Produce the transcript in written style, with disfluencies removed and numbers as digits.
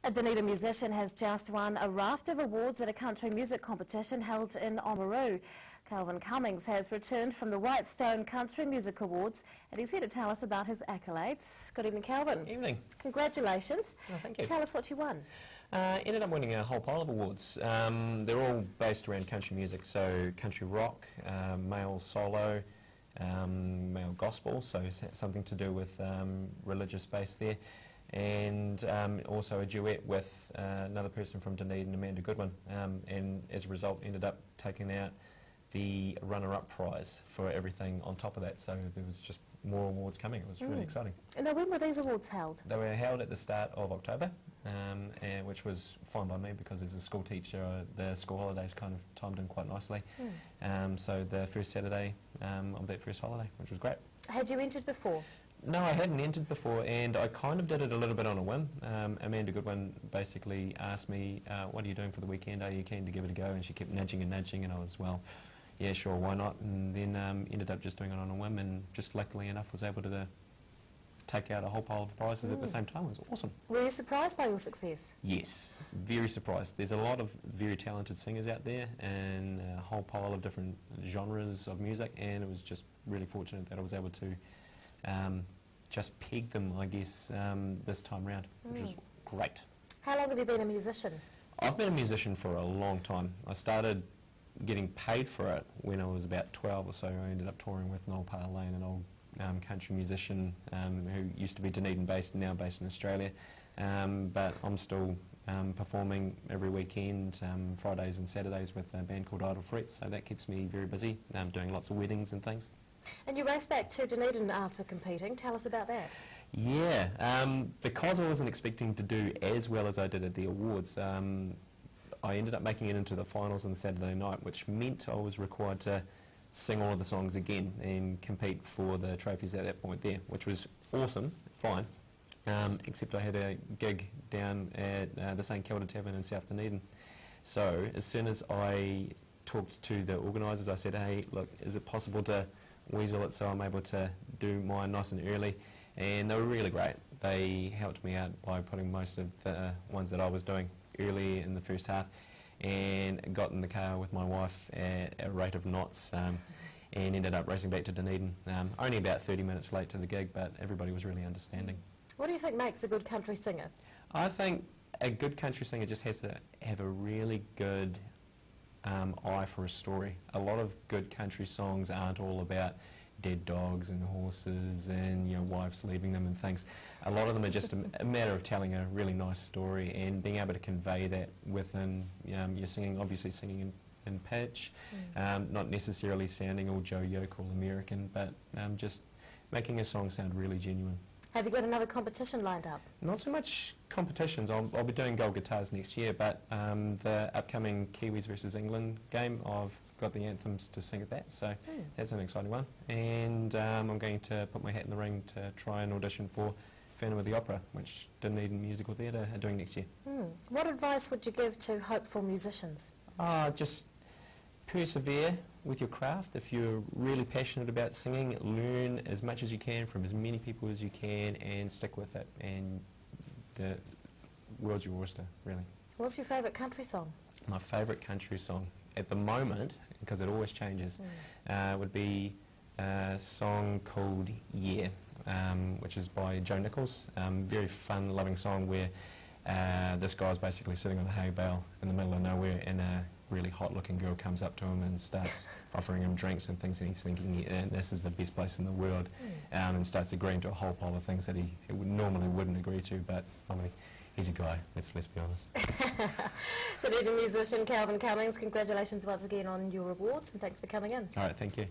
A Dunedin musician has just won a raft of awards at a country music competition held in Oamaru. Kelvin Cummings has returned from the Whitestone Country Music Awards, and he's here to tell us about his accolades. Good evening, Kelvin. Evening. Congratulations. Oh, thank you. Tell us what you won. Ended up winning a whole pile of awards. They're all based around country music, so country rock, male solo, male gospel, so something to do with religious base there, and also a duet with another person from Dunedin, Amanda Goodwin, and as a result ended up taking out the runner-up prize for everything on top of that, so there was just more awards coming. It was really exciting. Now, when were these awards held? They were held at the start of October, and which was fine by me because as a school teacher the school holidays kind of timed in quite nicely. So the first Saturday of that first holiday, which was great. Had you entered before? No, I hadn't entered before, and I kind of did it a little bit on a whim. Amanda Goodwin basically asked me, what are you doing for the weekend? Are you keen to give it a go? And she kept nudging and nudging, and I was, well, yeah, sure, why not? And then ended up just doing it on a whim, and just luckily enough was able to take out a whole pile of prizes at the same time. It was awesome. Were you surprised by your success? Yes, very surprised. There's a lot of very talented singers out there and a whole pile of different genres of music, and it was just really fortunate that I was able to just peg them, I guess, this time round, which was great. How long have you been a musician? I've been a musician for a long time. I started getting paid for it when I was about 12 or so. I ended up touring with Noel Parlane, an old country musician who used to be Dunedin based, now based in Australia. But I'm still performing every weekend, Fridays and Saturdays with a band called Idle Fruit, so that keeps me very busy, doing lots of weddings and things. And you raced back to Dunedin after competing. Tell us about that. Yeah, because I wasn't expecting to do as well as I did at the awards, I ended up making it into the finals on the Saturday night, which meant I was required to sing all of the songs again and compete for the trophies at that point there, which was awesome, fine, except I had a gig down at the St Kilda Tavern in South Dunedin. So as soon as I talked to the organisers, I said, hey, look, is it possible to weasel it so I'm able to do mine nice and early? And they were really great. They helped me out by putting most of the ones that I was doing early in the first half, and got in the car with my wife at a rate of knots, and ended up racing back to Dunedin. Only about 30 minutes late to the gig, but everybody was really understanding. What do you think makes a good country singer? I think a good country singer just has to have a really good eye for a story. A lot of good country songs aren't all about dead dogs and horses and wives leaving them and things. A lot of them are just a matter of telling a really nice story and being able to convey that within your singing, obviously singing in pitch, not necessarily sounding all Joe Yoke or American, but just making a song sound really genuine. Have you got another competition lined up? Not so much competitions. I'll be doing gold guitars next year, but the upcoming Kiwis versus England game, I've got the anthems to sing at that, so that's an exciting one. And I'm going to put my hat in the ring to try and audition for Phantom of the Opera, which Dunedin Musical Theatre are doing next year. What advice would you give to hopeful musicians? Just persevere with your craft. If you're really passionate about singing, learn as much as you can from as many people as you can and stick with it, and the world's your oyster, really. What's your favourite country song? My favourite country song at the moment, because it always changes, would be a song called Yeah, which is by Joe Nichols. Very fun, loving song where this guy's basically sitting on a hay bale in the middle of nowhere, and a really hot-looking girl comes up to him and starts offering him drinks and things, and he's thinking, yeah, this is the best place in the world, and starts agreeing to a whole pile of things that he normally wouldn't agree to, but I mean, he's a guy, let's be honest. Dunedin musician Kelvin Cummings, congratulations once again on your awards, and thanks for coming in. All right, thank you.